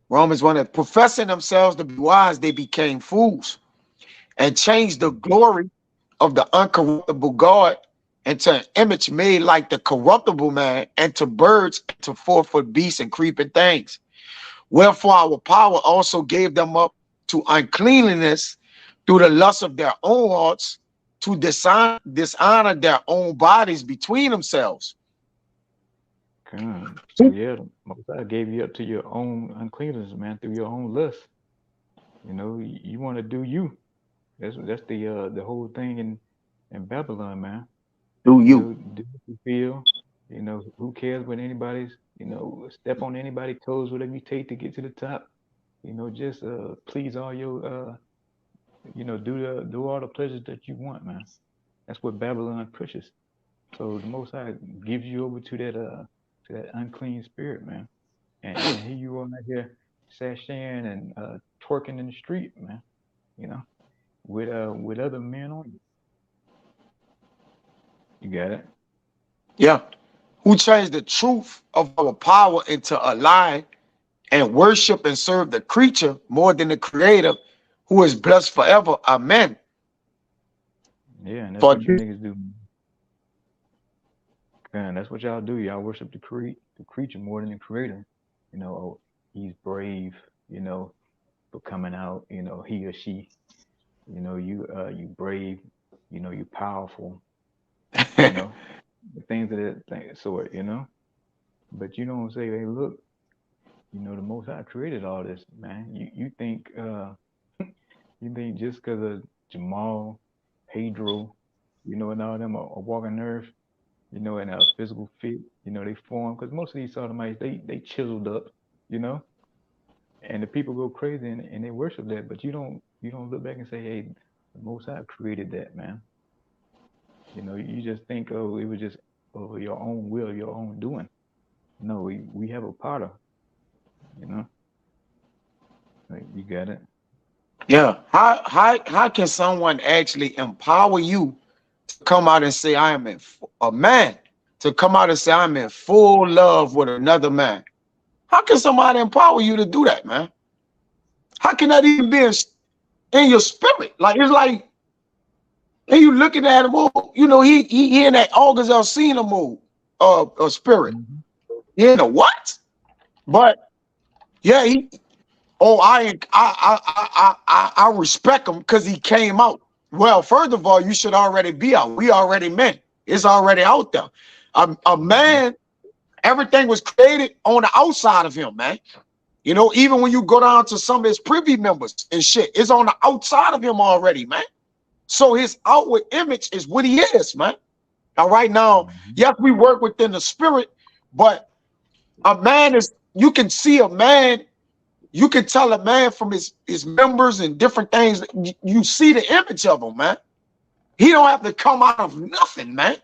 Romans 1, professing themselves to be wise, they became fools and changed the glory of the uncorruptible God into an image made like the corruptible man, and to birds, and to 4-foot beasts and creeping things. Wherefore our power also gave them up to uncleanliness through the lust of their own hearts, to dishonor their own bodies between themselves. God. So yeah, Most High gave you up to your own uncleanness, man, through your own lust. You know, you want to do you. That's the whole thing in Babylon, man. Do you? Do what you feel. You know, who cares what anybody's, you know, step on anybody's toes, whatever you take to get to the top. You know, just please all your you know, do all the pleasures that you want, man. That's what Babylon pushes. So the Most High gives you over to that unclean spirit, man. And here you are out here sashaying and twerking in the street, man. You know, with other men on you. You got it? Yeah. Who changed the truth of our power into a lie and worship and serve the creature more than the creator, who is blessed forever. Amen. Yeah, and that's what you niggas do. Man, that's what y'all do. Y'all worship the creature more than the creator. You know, oh, he's brave, you know, for coming out, you know, he or she. You know, you brave, you know, you powerful. You know, the things of that sort, you know. But you don't say, hey, look, you know, the Most High created all this, man. You think you think just because of Jamal, Pedro, you know, and all them are walking earth, you know, and a physical fit, you know, they form, because most of these sodomites, they chiseled up, you know, and the people go crazy and they worship that, but you don't look back and say, hey, the Most High created that, man. You know, you just think, oh, it was just your own will, your own doing. No, we have a potter, you know. Like, you got it. Yeah. How can someone actually empower you to come out and say I am a man, to come out and say I'm in full love with another man? How can somebody empower you to do that, man? How can that even be in your spirit? Like, it's like, and you looking at him, you know, he in that August Alsina mode of spirit. He in a what? But yeah, I respect him because he came out. Well, first of all, you should already be out. We already men. It's already out there. A man, everything was created on the outside of him, man. You know, even when you go down to some of his privy members and shit, it's on the outside of him already, man. So his outward image is what he is, man. All right, now, yes, we work within the spirit, but a man is, you can see a man, you can tell a man from his members and different things. You see the image of him, man. He don't have to come out of nothing, man.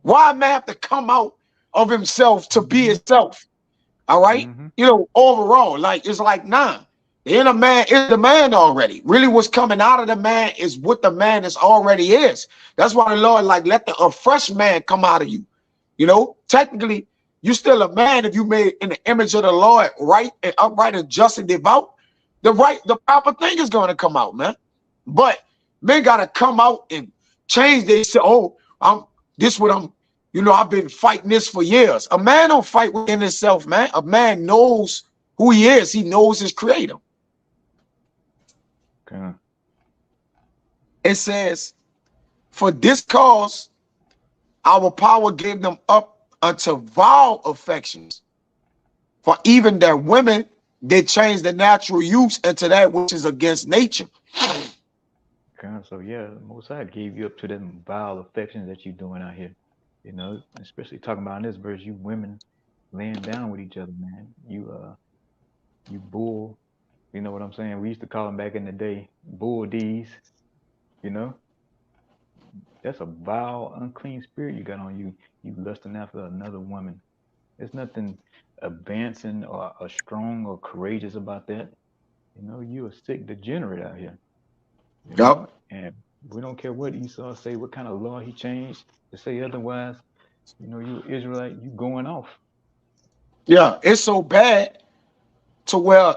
Why a man have to come out of himself to be himself? All right, you know, overall, like, it's like, nah, the inner man is the man already. Really, what's coming out of the man is what the man is already is. That's why the Lord, like, let a fresh man come out of you. You know, technically, you're still a man if you made in the image of the Lord, right and upright and just and devout. The proper thing is going to come out, man. But men gotta come out and change. They say, oh, I've been fighting this for years. A man don't fight within himself, man. A man knows who he is. He knows his creator. Okay. It says, for this cause, our power gave them up unto vile affections. For even their women did change the natural use into that which is against nature. Okay. So yeah, the Most High gave you up to them vile affections that you're doing out here. You know, especially talking about in this verse, you women laying down with each other, man. You bull. You know what I'm saying? We used to call them back in the day bull D's. You know, that's a vile, unclean spirit you got on you. You lusting after another woman. There's nothing advancing or strong or courageous about that. You know, you a sick degenerate out here. You know, and we don't care what Esau say, what kind of law he changed to say otherwise. You know, you Israelite, you going off. Yeah, it's so bad to where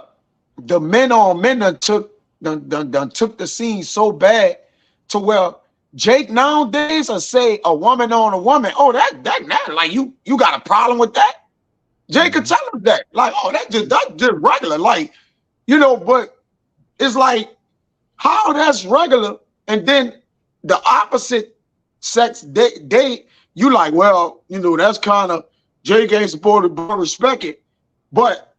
the men on men done took the scene so bad to where Jake nowadays will say a woman on a woman. Oh, that like you got a problem with that? Jake could tell him that. Like, oh, that's just regular. Like, you know, but it's like how that's regular, and then the opposite sex they you like, well, you know, that's kind of Jake ain't supposed to respect it, but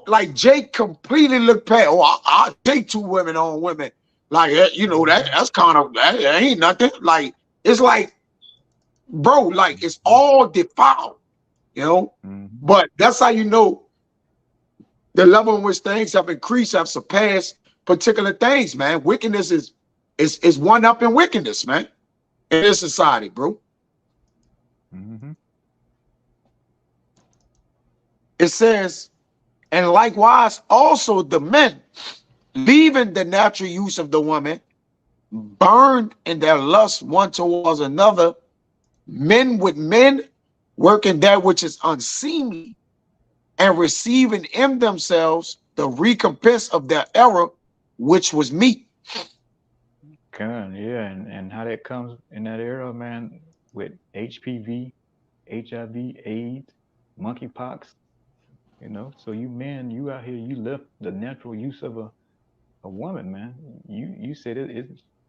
like Jake completely looked past. Oh, I'll take 2 women on women. Like, you know, that's kind of that ain't nothing. Like, it's like, bro, like it's all defiled, you know. But that's how you know the level in which things have increased, have surpassed particular things, man. Wickedness is one up in wickedness, man, in this society, bro. It says, and likewise also the men, leaving the natural use of the woman, burned in their lust one towards another, men with men, working that which is unseemly, and receiving in themselves the recompense of their error, which was meat. Kind, yeah, and how that comes in that era, man, with HPV, HIV, AIDS, monkeypox, you know. So you men, you out here, you left the natural use of a woman, man. You said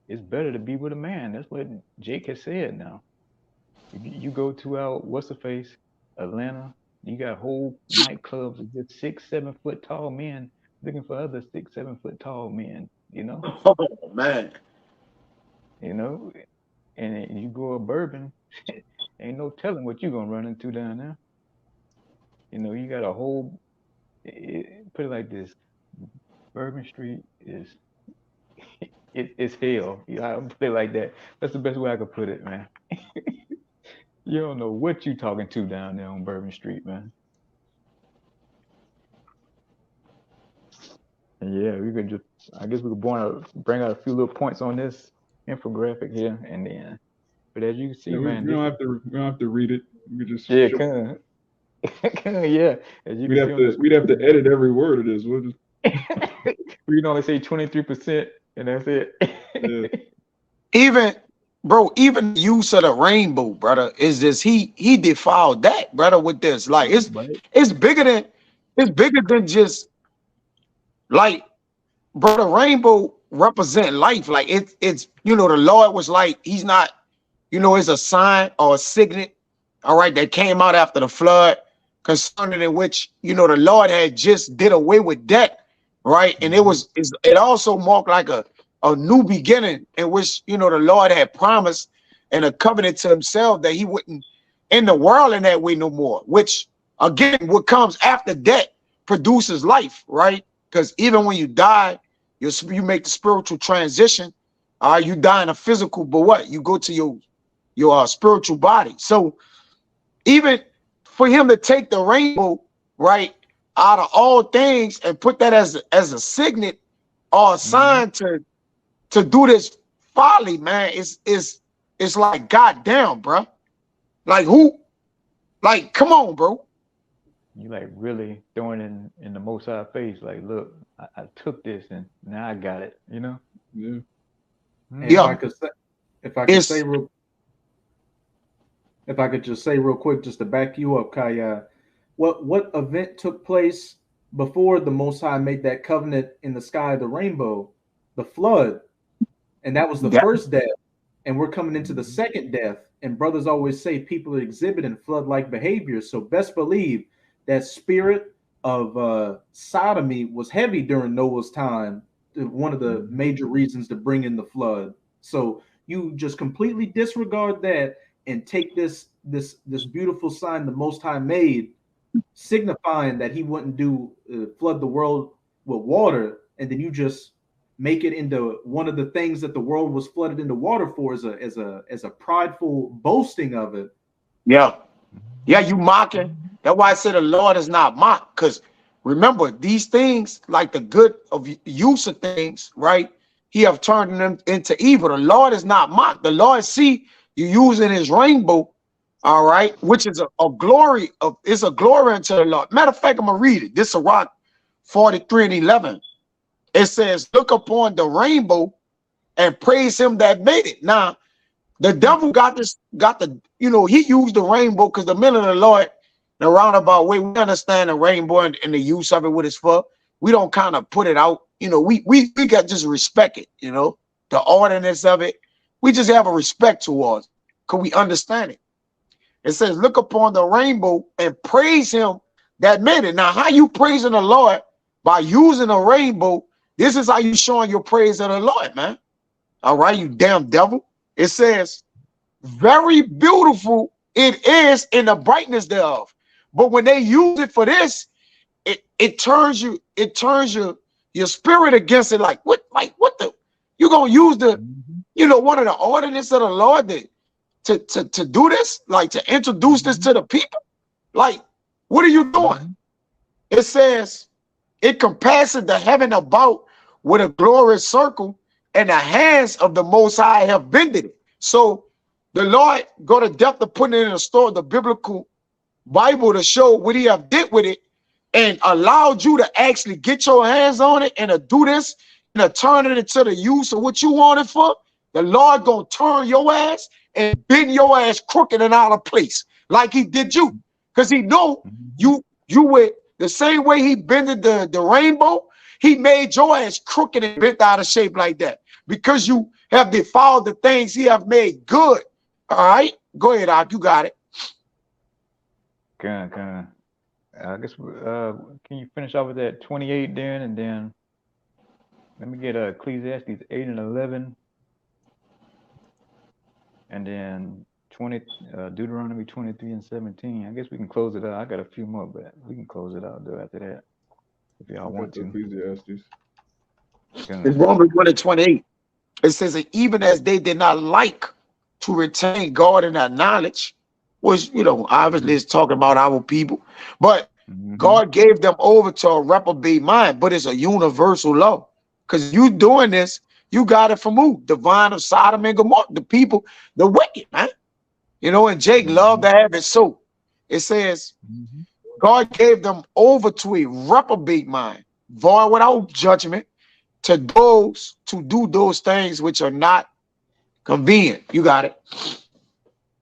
it's better to be with a man. That's what Jake has said now. You go to what's the face, Atlanta, you got whole nightclubs with just 6-7 foot tall men looking for other 6-7 foot tall men, you know. Oh man. You know, and you go a bourbon, ain't no telling what you're gonna run into down there. You know, you got a whole put it like this, Bourbon Street is it's hell. I'll put it like that. That's the best way I could put it, man. You don't know what you talking to down there on Bourbon Street, man. And yeah, we could just I guess we could bring out a few little points on this infographic here, and then but as you can see, man, we don't have to read it. We just yeah, yeah. As you we'd have to edit every word of this. We'll just we can only say 23%, and that's it. Yeah. Even the use of the rainbow, brother, is this he defiled that, brother, with this. Like it's bigger than just like, brother, rainbow represent life. Like it's you know, the Lord was like, he's not, you know, it's a sign or a signet, all right, that came out after the flood, concerning in which, you know, the Lord had just did away with debt, right? And it also marked like a new beginning in which, you know, the Lord had promised and a covenant to himself that he wouldn't end the world in that way no more, which again, what comes after death produces life, right? Because even when you die, you make the spiritual transition. You die in a physical, but what? You go to your spiritual body. So even for him to take the rainbow, right, out of all things and put that as a signet or a sign to do this folly, man, it's like, goddamn, bro. Like who? Like, come on, bro. You like really throwing in the Most High face, like, look, I took this and now I got it, you know? Yeah. And Yeah. if I could say real if I could just say real quick, just to back you up, Kaya, what event took place before the Most High made that covenant in the sky of the rainbow? The flood, and that was the That- first death. And we're coming into the second death. And brothers always say people are exhibiting flood-like behavior. So best believe that spirit of sodomy was heavy during Noah's time. One of the major reasons to bring in the flood. So you just completely disregard that and take this beautiful sign the Most High made, signifying that He wouldn't do flood the world with water, and then you just make it into one of the things that the world was flooded into water for, as a prideful boasting of it. Yeah. Yeah, you mocking. That's why I said the Lord is not mocked. Because remember, these things, like the good of use of things, right? He have turned them into evil. The Lord is not mocked. The Lord see you using his rainbow, all right, which is a glory of, it's a glory unto the Lord. Matter of fact, I'm gonna read it. This is Rock 43:11. It says, look upon the rainbow and praise him that made it. Now, the devil got the, he used the rainbow because the men of the Lord, in a roundabout way, we understand the rainbow and the use of it with his foot. We don't kind of put it out. We got just respect it, the ordinance of it. We just have a respect towards it because we understand it. It says, look upon the rainbow and praise him that made it. Now, how you praising the Lord? By using a rainbow. This is how you showing your praise of the Lord, man. All right, you damn devil. It says, very beautiful it is in the brightness thereof. But when they use it for this, it turns your spirit against it. Like what the, you gonna use the, one of the ordinances of the Lord to do this, like to introduce this to the people? Like, what are you doing? It says, it compasses the heaven about with a glorious circle, and the hands of the Most High have bended it. So the Lord go to depth of putting it in the store, the biblical Bible, to show what he have did with it and allowed you to actually get your hands on it and to do this and to turn it into the use of what you want it for. The Lord gonna turn your ass and bend your ass crooked and out of place like he did you, because he know you would. The same way he bended the rainbow, he made your ass crooked and bent out of shape like that because you have defiled the things he have made good. All right, go ahead, Doc. You got it. Good. I guess can you finish off with that 28 then, and then let me get Ecclesiastes 8 and 11, and then Deuteronomy 23 and 17. I guess we can close it out. I got a few more, but we can close it out though after that if y'all want to. Ecclesiastes. It's Romans 1:28. It says that even as they did not like to retain God in that knowledge, which obviously it's talking about our people, but God gave them over to a reprobate mind. But it's a universal law, because you doing this, you got it from who? The vine of Sodom and Gomorrah, the people, the wicked, man. And Jake loved to have it. So it says God gave them over to a reprobate mind, void without judgment, to those to do those things which are not convenient. You got it.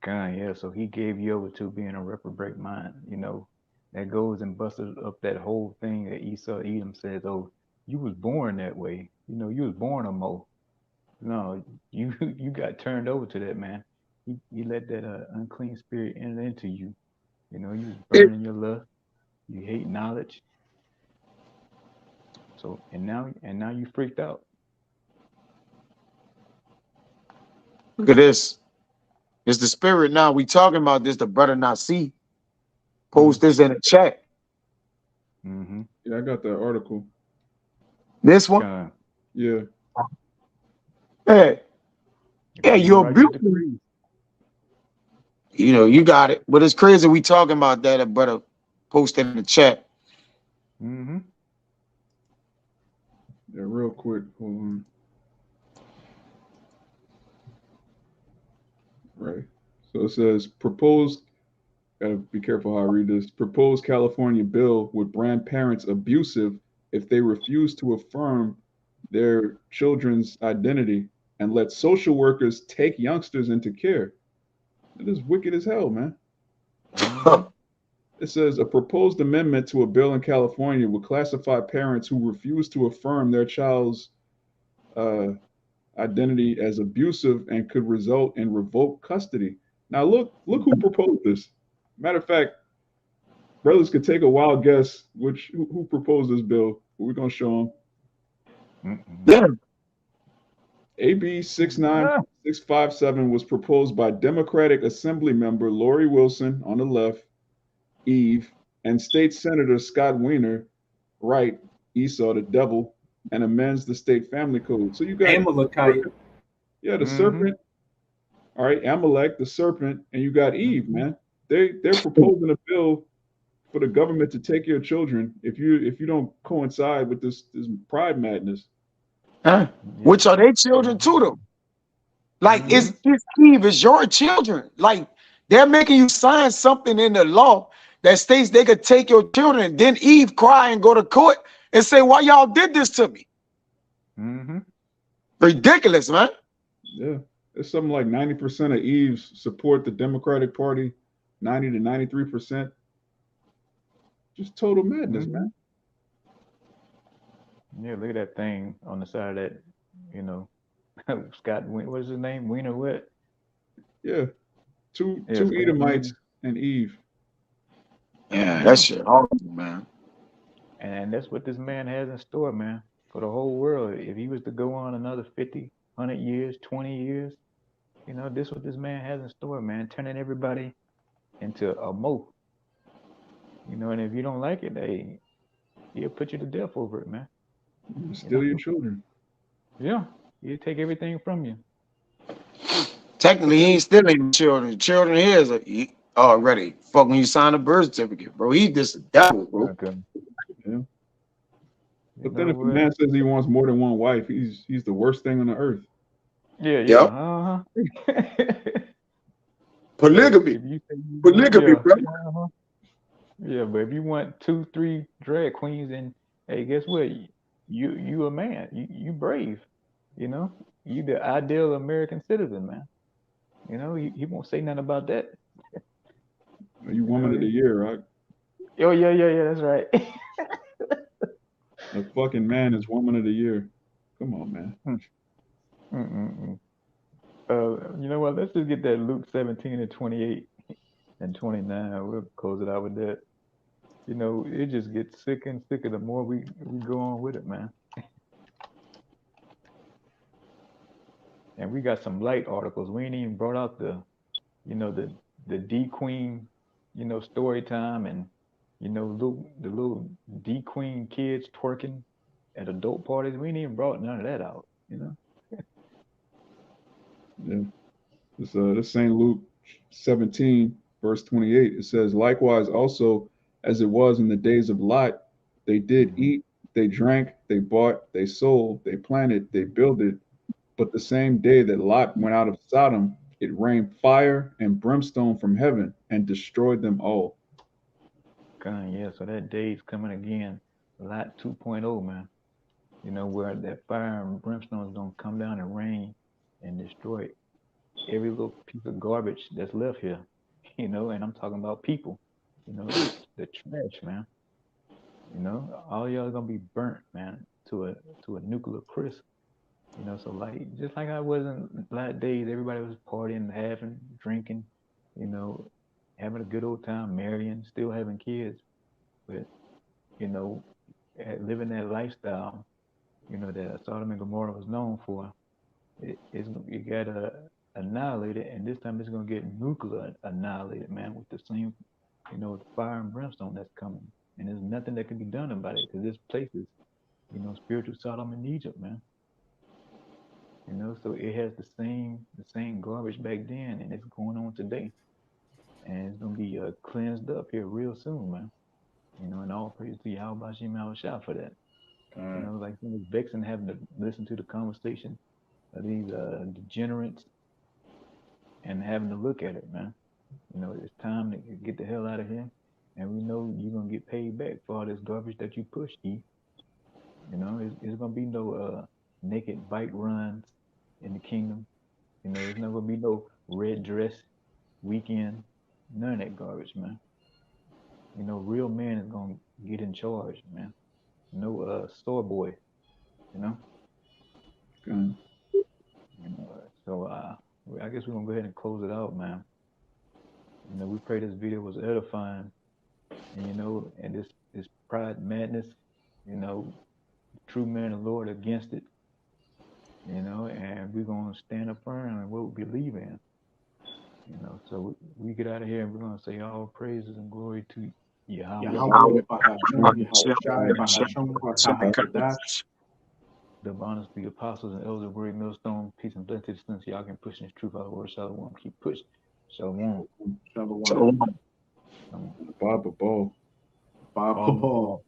God, yeah. So he gave you over to being a reprobate mind. That goes and busts up that whole thing that Edom says, "Oh, you was born that way. You was born a Mo." No, you got turned over to that, man. You let that unclean spirit enter into you. You was burning your lust. You hate knowledge. So and now you freaked out. Look at this. It's the spirit now. We talking about this. The brother not see. Post this in the chat. Yeah, I got that article. This one? Yeah. Hey. Yeah, you're beautiful. You got it. But it's crazy we talking about that. A brother posted in the chat. Yeah, real quick. Hold on. Right. So it says proposed, gotta be careful how I read this. Proposed California bill would brand parents abusive if they refuse to affirm their children's identity and let social workers take youngsters into care. It is wicked as hell, man. Mhm. It says a proposed amendment to a bill in California would classify parents who refuse to affirm their child's uh, identity as abusive and could result in revoked custody. Now look who proposed this. Matter of fact, brothers could take a wild guess who proposed this bill. We're gonna show them. Mm-mm. Yeah. AB Ah. 69657 was proposed by Democratic Assembly member Lori Wilson on the left, Eve, and State Senator Scott Wiener, right, Esau the devil, and amends the state family code. So you got Amalekite. the Mhm. serpent, all right, Amalek, the serpent, and you got Eve, man. They're proposing a bill for the government to take your children if you don't coincide with this pride madness. Huh? Yeah. Which are their children too, though. Like Mhm. it's Eve, it's your children. Like they're making you sign something in the law that states they could take your children. Then Eve cry and go to court and say, "Why y'all did this to me?" Mhm. Ridiculous, man. Yeah, it's something like 90% of Eves support the Democratic Party, 90 to 93%. Just total madness, Mhm. man. Yeah, look at that thing on the side of that, you know, Scott, what's his name? Wiener what? Yeah, Yeah, two Scott Wiener. Edomites and Eve. Yeah, that Yeah. shit horrible, man. And that's what this man has in store, man, for the whole world. If he was to go on another 50, 100 years, 20 years, this what this man has in store, man, turning everybody into a mo. And if you don't like it, he'll put you to death over it, man. You Steal know? your children. Yeah. He'll take everything from you. Technically, he ain't stealing children. Children here is already. Fuck when you sign a birth certificate, bro. He just a devil, bro. Okay. Yeah. You But then know if a what? man says he wants more than one wife, he's the worst thing on the earth. Yeah, yeah. Yep. Uh-huh. But Polygamy. if you say you want, Polygamy, yeah, bro. uh-huh. Yeah, but if you want 2, 3 drag queens, and hey, guess what? You a man. You brave. You know, you the ideal American citizen, man. He won't say nothing about that. You woman of the He- year, right? oh yeah, yeah, yeah. That's right. A fucking man is woman of the year. Come on, man. Mm-mm-mm. You know what? Let's just get that Luke 17 and 28 and 29. We'll close it out with that. It just gets sicker and sicker the more we go on with it, man. And we got some light articles. We ain't even brought out the D Queen, story time, and the little D Queen kids twerking at adult parties. We ain't even brought none of that out. Yeah. This St. Luke 17, verse 28. It says, likewise also as it was in the days of Lot, they did Mhm. eat, they drank, they bought, they sold, they planted, they builded. But the same day that Lot went out of Sodom, it rained fire and brimstone from heaven and destroyed them all. Yeah, so that day's coming again. Lot 2.0, man. Where that fire and brimstone is gonna come down and rain and destroy every little piece of garbage that's left here. And I'm talking about people. The trash, man. All y'all gonna be burnt, man, to a nuclear crisp. So like just like I was in last days, everybody was partying, having, drinking, you know, having a good old time, marrying, still having kids, but you know, living that lifestyle, that Sodom and Gomorrah was known for. You gotta annihilate it, and this time it's gonna get nuclear annihilated, man, with the same, the fire and brimstone that's coming, and there's nothing that can be done about it because this place is, spiritual Sodom and Egypt, man. So it has the same garbage back then, and it's going on today, and it's gonna be cleansed up here real soon, man. And all praise to Yahweh Shem Shah for that. Like it's vexing having to listen to the conversation of these degenerates and having to look at it, man. It's time to get the hell out of here, and we know you're gonna get paid back for all this garbage that you push, E. It's gonna be no naked bike runs, in the kingdom. You know, there's not gonna be no red dress weekend, none of that garbage, man. You know, real man is gonna get in charge, man. No store boy, you know. God. You know, so I guess we're gonna go ahead and close it out, man. You know, we pray this video was edifying, and you know, and this pride madness, you know, true man of the Lord against it, you know, and we're gonna stand up firm in what we believe in, you know. So we get out of here and we're gonna say all praises and glory to Yahweh, Yahweh, Bahasham, Yahweh Shai, Bahasham, Bahasham, the honors to the apostles and elders of Great Millstone, peace and blessings to the students. Y'all can push this truth out of the word. Shalom. Keep pushing. Shalom. Shalom. So, Baba Ball. Baba Ball.